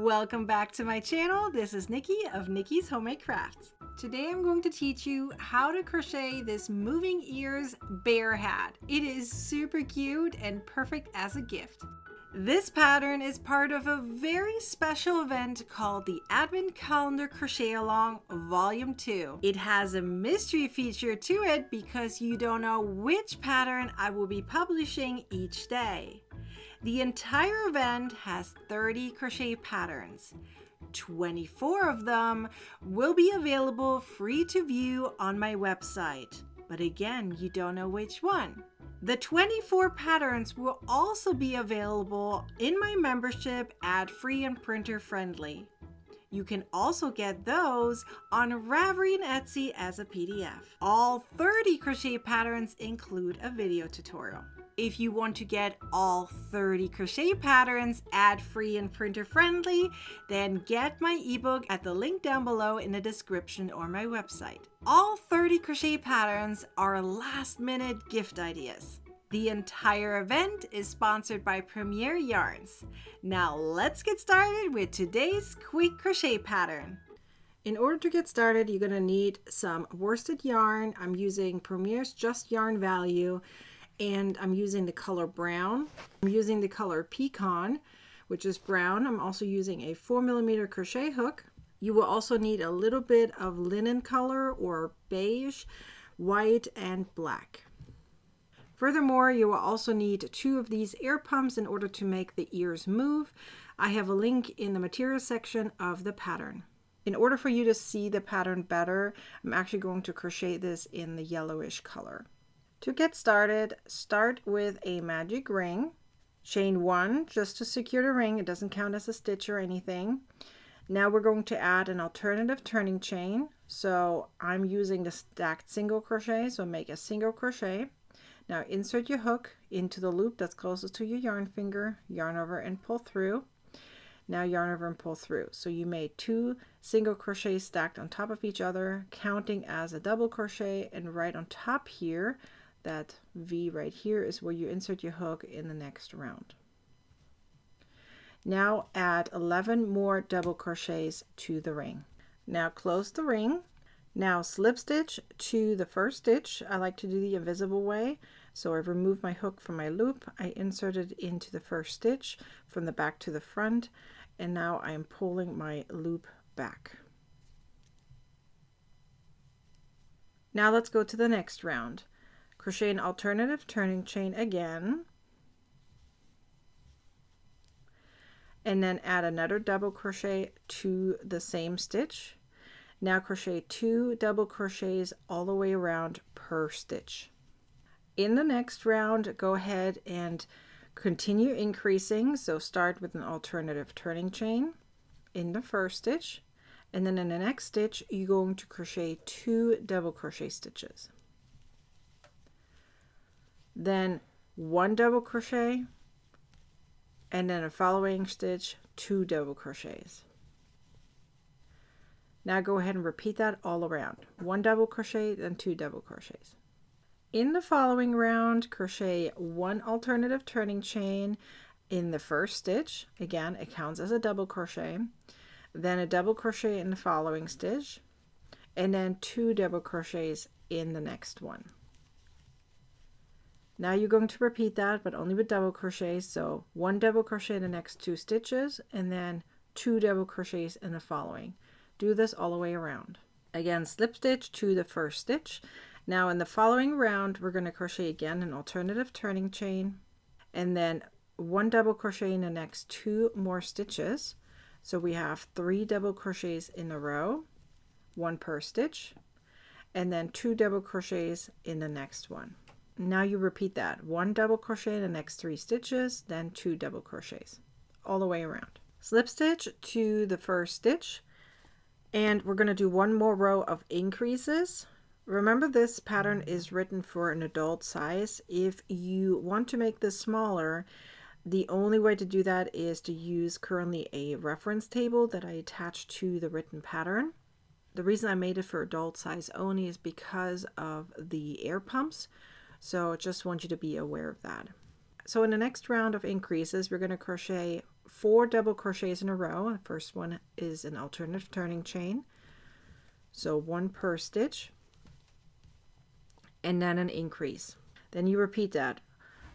Welcome back to my channel. This is Nikki of Nikki's Homemade Crafts. Today I'm going to teach you how to crochet this moving ears bear hat. It is super cute and perfect as a gift. This pattern is part of a very special event called the Advent Calendar Crochet Along Volume 2. It has a mystery feature to it because you don't know which pattern I will be publishing each day. The entire event has 30 crochet patterns. 24 of them will be available free to view on my website. But again, you don't know which one. The 24 patterns will also be available in my membership ad-free and printer friendly. You can also get those on Ravelry and Etsy as a PDF. All 30 crochet patterns include a video tutorial. If you want to get all 30 crochet patterns ad-free and printer friendly, then get my ebook at the link down below in the description or my website. All 30 crochet patterns are last-minute gift ideas. The entire event is sponsored by Premier Yarns. Now let's get started with today's quick crochet pattern. In order to get started, you're going to need some worsted yarn. I'm using Premier's Just Yarn Value, and I'm using the color brown. I'm using the color pecan, which is brown. I'm also using a 4mm crochet hook. You will also need a little bit of linen color or beige, white, and black. Furthermore, you will also need 2 of these air pumps in order to make the ears move. I have a link in the material section of the pattern. In order for you to see the pattern better, I'm actually going to crochet this in the yellowish color. To get started, start with a magic ring. Chain 1 just to secure the ring. It doesn't count as a stitch or anything. Now we're going to add an alternative turning chain. So I'm using the stacked single crochet, so make a single crochet. Now insert your hook into the loop that's closest to your yarn finger, yarn over and pull through. Now yarn over and pull through. So you made 2 single crochets stacked on top of each other, counting as a double crochet, and right on top here, that V right here is where you insert your hook in the next round. Now add 11 more double crochets to the ring. Now close the ring. Now slip stitch to the first stitch. I like to do the invisible way. So I remove my hook from my loop. I insert it into the first stitch from the back to the front. And now I am pulling my loop back. Now let's go to the next round. Crochet an alternative turning chain again. And then add another double crochet to the same stitch. Now crochet 2 double crochets all the way around per stitch. In the next round, go ahead and continue increasing. So start with an alternative turning chain in the first stitch, and then in the next stitch you're going to crochet 2 double crochet stitches. Then 1 double crochet, and then a following stitch 2 double crochets. Now go ahead and repeat that all around. 1 double crochet, then 2 double crochets. In the following round, crochet 1 alternative turning chain in the first stitch. Again, it counts as a double crochet. Then a double crochet in the following stitch, and then 2 double crochets in the next one. Now you're going to repeat that, but only with double crochets. So 1 double crochet in the next 2 stitches, and then 2 double crochets in the following. Do this all the way around. Again, slip stitch to the first stitch. Now in the following round, we're going to crochet again an alternative turning chain, and then 1 double crochet in the next 2 more stitches. So we have 3 double crochets in a row, 1 per stitch, and then 2 double crochets in the next one. Now you repeat that. 1 double crochet in the next 3 stitches, then 2 double crochets all the way around. Slip stitch to the first stitch, and we're going to do 1 more row of increases. Remember, this pattern is written for an adult size. If you want to make this smaller, the only way to do that is to use currently a reference table that I attached to the written pattern. The reason I made it for adult size only is because of the air pumps. So just want you to be aware of that. So in the next round of increases, we're going to crochet 4 double crochets in a row. The first one is an alternative turning chain, so 1 per stitch, and then an increase. Then you repeat that,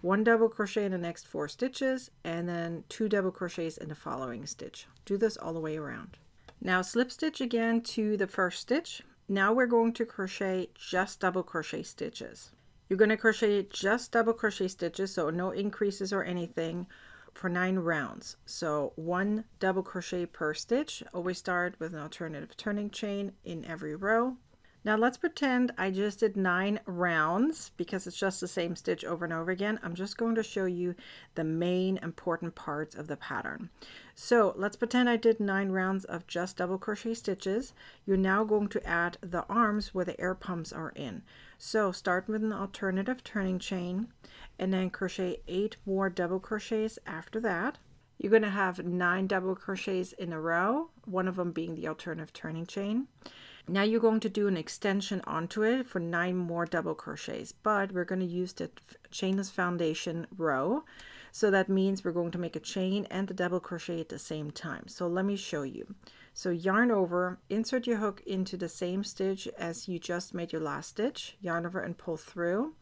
1 double crochet in the next 4 stitches, and then 2 double crochets in the following stitch. Do this all the way around. Now slip stitch again to the first stitch. Now we're going to crochet just double crochet stitches. You're going to crochet just double crochet stitches, so no increases or anything, for 9 rounds. So 1 double crochet per stitch. Always start with an alternative turning chain in every row. Now let's pretend I just did 9 rounds because it's just the same stitch over and over again. I'm just going to show you the main important parts of the pattern. So let's pretend I did 9 rounds of just double crochet stitches. You're now going to add the arms where the air pumps are in. So start with an alternative turning chain and then crochet 8 more double crochets after that. You're going to have 9 double crochets in a row, one of them being the alternative turning chain. Now you're going to do an extension onto it for 9 more double crochets, but we're going to use the chainless foundation row. So that means we're going to make a chain and the double crochet at the same time. So let me show you. So yarn over, insert your hook into the same stitch as you just made your last stitch, yarn over and pull through.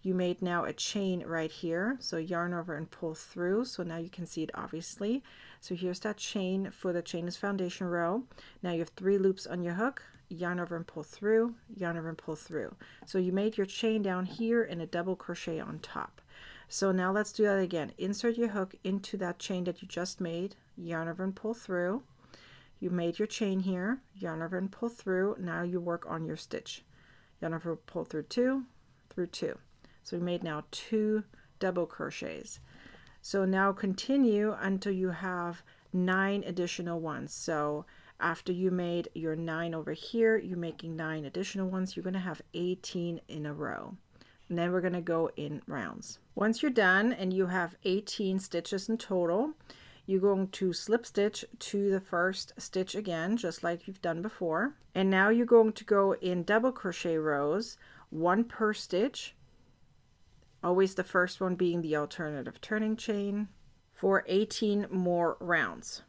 You made now a chain right here, so yarn over and pull through. So now you can see it obviously. So here's that chain for the chainless foundation row. Now you have 3 loops on your hook, yarn over and pull through, yarn over and pull through. So you made your chain down here and a double crochet on top. So now let's do that again. Insert your hook into that chain that you just made, yarn over and pull through. You made your chain here, yarn over and pull through. Now you work on your stitch. Yarn over, pull through 2, through 2. So we made now 2 double crochets. So now continue until you have 9 additional ones. So after you made your 9 over here, you're making 9 additional ones. You're going to have 18 in a row. And then we're going to go in rounds. Once you're done and you have 18 stitches in total, you're going to slip stitch to the first stitch again, just like you've done before. And now you're going to go in double crochet rows, 1 per stitch. Always the first one being the alternative turning chain, for 18 more rounds.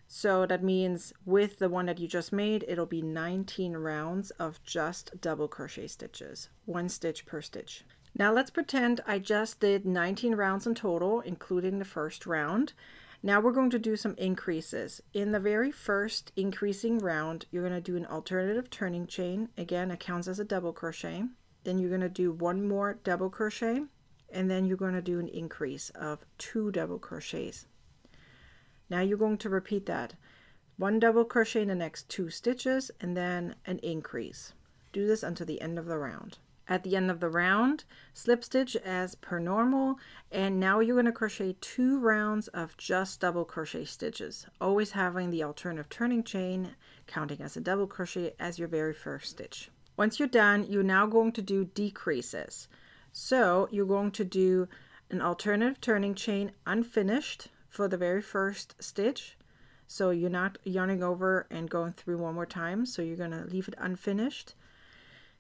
So that means with the one that you just made, it'll be 19 rounds of just double crochet stitches, 1 stitch per stitch. Now let's pretend I just did 19 rounds in total, including the first round. Now we're going to do some increases. In the very first increasing round, you're going to do an alternative turning chain. Again, it counts as a double crochet. Then you're going to do 1 more double crochet, and then you're going to do an increase of 2 double crochets. Now you're going to repeat that. 1 double crochet in the next 2 stitches, and then an increase. Do this until the end of the round. At the end of the round, slip stitch as per normal, and now you're going to crochet 2 rounds of just double crochet stitches, always having the alternative turning chain counting as a double crochet as your very first stitch. Once you're done, you're now going to do decreases. So you're going to do an alternative turning chain unfinished for the very first stitch. So you're not yarning over and going through one more time. So you're going to leave it unfinished.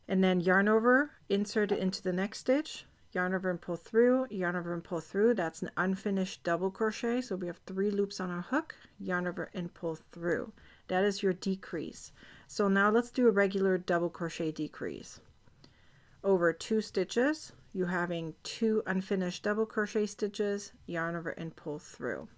And then yarn over, insert it into the next stitch, yarn over and pull through, yarn over and pull through. That's an unfinished double crochet. So we have 3 loops on our hook, yarn over and pull through. That is your decrease. So now let's do a regular double crochet decrease. Over 2 stitches, you're having 2 unfinished double crochet stitches, yarn over and pull through.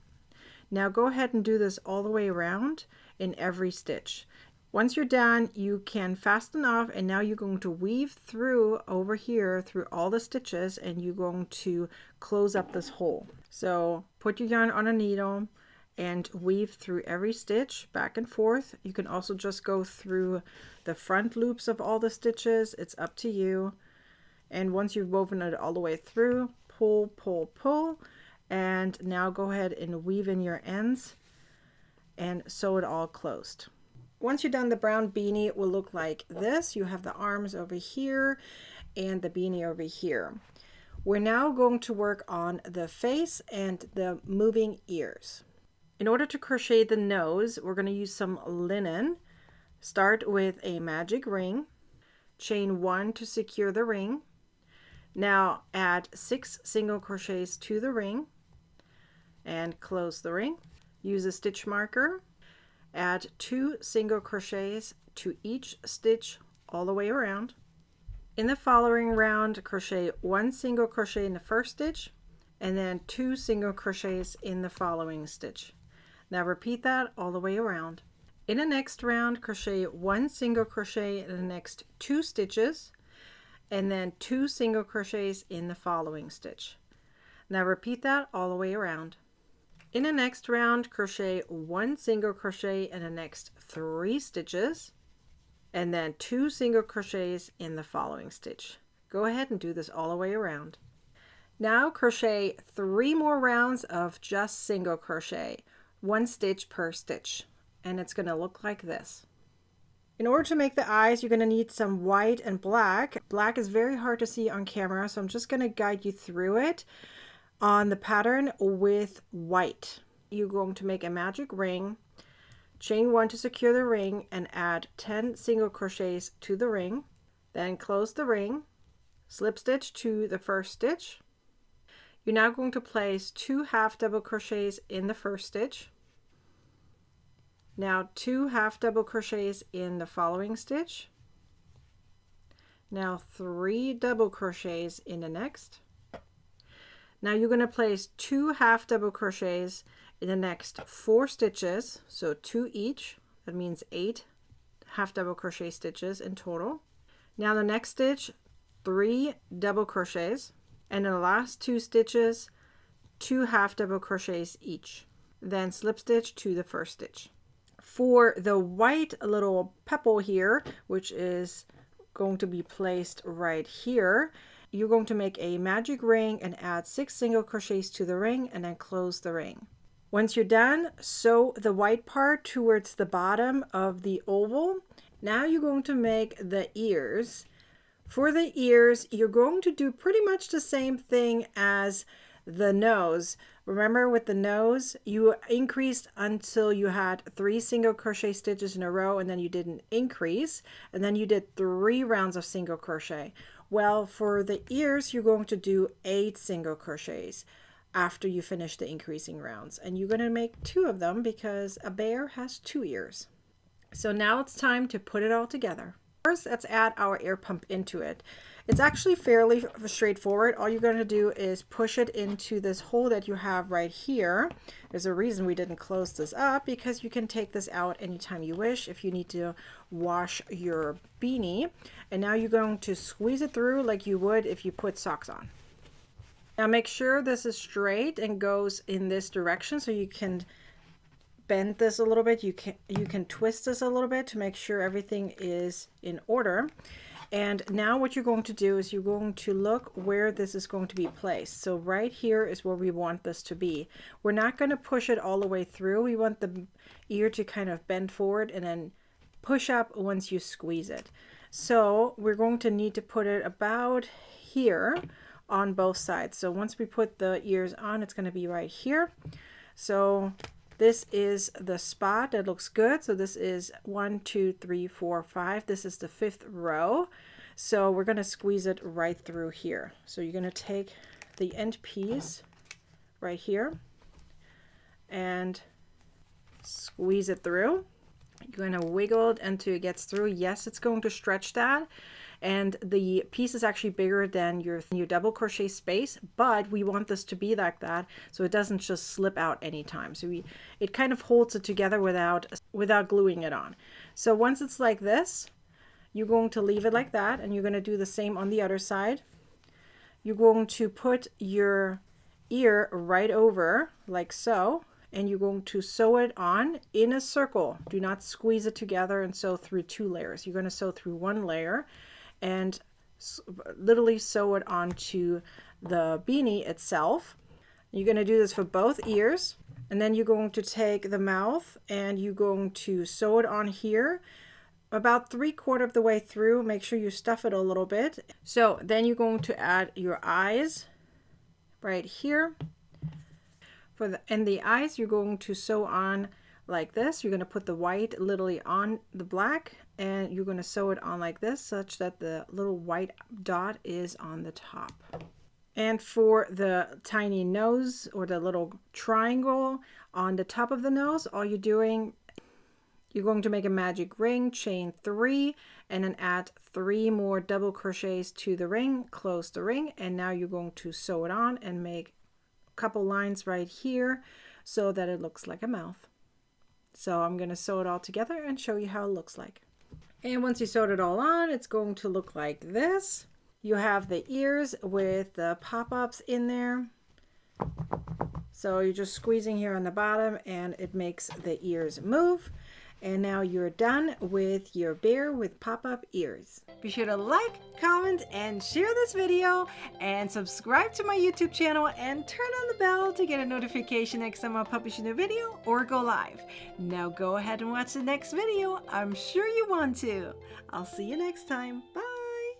Now go ahead and do this all the way around in every stitch. Once you're done, you can fasten off, and now you're going to weave through over here through all the stitches, and you're going to close up this hole. So put your yarn on a needle and weave through every stitch back and forth. You can also just go through the front loops of all the stitches. It's up to you. And once you've woven it all the way through, pull, pull, pull, and now go ahead and weave in your ends and sew it all closed. Once you're done, the brown beanie will look like this. You have the arms over here and the beanie over here. We're now going to work on the face and the moving ears. In order to crochet the nose, we're going to use some linen. Start with a magic ring, chain 1 to secure the ring. Now add 6 single crochets to the ring, and close the ring. Use a stitch marker, add 2 single crochets to each stitch all the way around. In the following round, crochet 1 single crochet in the first stitch and then 2 single crochets in the following stitch. Now repeat that all the way around. In the next round, crochet 1 single crochet in the next 2 stitches and then 2 single crochets in the following stitch. Now repeat that all the way around. In the next round, crochet 1 single crochet in the next 3 stitches and then 2 single crochets in the following stitch. Go ahead and do this all the way around. Now crochet 3 more rounds of just single crochet, 1 stitch per stitch, and it's going to look like this. In order to make the eyes, you're going to need some white and black. Black is very hard to see on camera, so I'm just going to guide you through it on the pattern with white. You're going to make a magic ring, chain 1 to secure the ring, and add 10 single crochets to the ring. Then close the ring, slip stitch to the first stitch. You're now going to place 2 half double crochets in the first stitch. Now 2 half double crochets in the following stitch. Now 3 double crochets in the next. Now you're going to place 2 half double crochets in the next 4 stitches, so 2 each. That means 8 half double crochet stitches in total. Now the next stitch, 3 double crochets, and in the last 2 stitches, 2 half double crochets each. Then slip stitch to the first stitch. For the white little pebble here, which is going to be placed right here, you're going to make a magic ring and add 6 single crochets to the ring and then close the ring. Once you're done, sew the white part towards the bottom of the oval. Now you're going to make the ears. For the ears, you're going to do pretty much the same thing as the nose. Remember, with the nose, you increased until you had 3 single crochet stitches in a row, and then you didn't increase, and then you did 3 rounds of single crochet. Well, for the ears, you're going to do 8 single crochets after you finish the increasing rounds, and you're going to make 2 of them because a bear has 2 ears. So now it's time to put it all together. First, let's add our air pump into it. It's actually fairly straightforward. All you're going to do is push it into this hole that you have right here. There's a reason we didn't close this up, because you can take this out anytime you wish if you need to wash your beanie. And now you're going to squeeze it through like you would if you put socks on. Now make sure this is straight and goes in this direction, so you can bend this a little bit. You can twist this a little bit to make sure everything is in order. And now what you're going to do is you're going to look where this is going to be placed. So right here is where we want this to be. We're not going to push it all the way through. We want the ear to kind of bend forward and then push up once you squeeze it. So we're going to need to put it about here on both sides. So once we put the ears on, it's going to be right here. So this is the spot that looks good. So this is 1, 2, 3, 4, 5. This is the 5th row. So we're going to squeeze it right through here. So you're going to take the end piece right here and squeeze it through. You're going to wiggle it until it gets through. Yes, it's going to stretch that. And the piece is actually bigger than your double crochet space, but we want this to be like that so it doesn't just slip out anytime. So it kind of holds it together without gluing it on. So once it's like this, you're going to leave it like that, and you're going to do the same on the other side. You're going to put your ear right over like so, and you're going to sew it on in a circle. Do not squeeze it together and sew through 2 layers. You're going to sew through 1 layer and literally sew it onto the beanie itself. You're going to do this for both ears, and then you're going to take the mouth and you're going to sew it on here about 3/4 of the way through. Make sure you stuff it a little bit. So then you're going to add your eyes right here. And the eyes you're going to sew on like this. You're going to put the white literally on the black, and you're going to sew it on like this, such that the little white dot is on the top. And for the tiny nose or the little triangle on the top of the nose, all you're doing, you're going to make a magic ring, chain 3, and then add 3 more double crochets to the ring, close the ring, and now you're going to sew it on and make a couple lines right here so that it looks like a mouth. So I'm going to sew it all together and show you how it looks like. And once you sewed it all on, it's going to look like this. You have the ears with the pop-ups in there. So you're just squeezing here on the bottom and it makes the ears move. And now you're done with your bear with pop-up ears. Be sure to like, comment, and share this video, and subscribe to my YouTube channel and turn on the bell to get a notification next time I publish a new video or go live. Now go ahead and watch the next video. I'm sure you want to. I'll see you next time. Bye.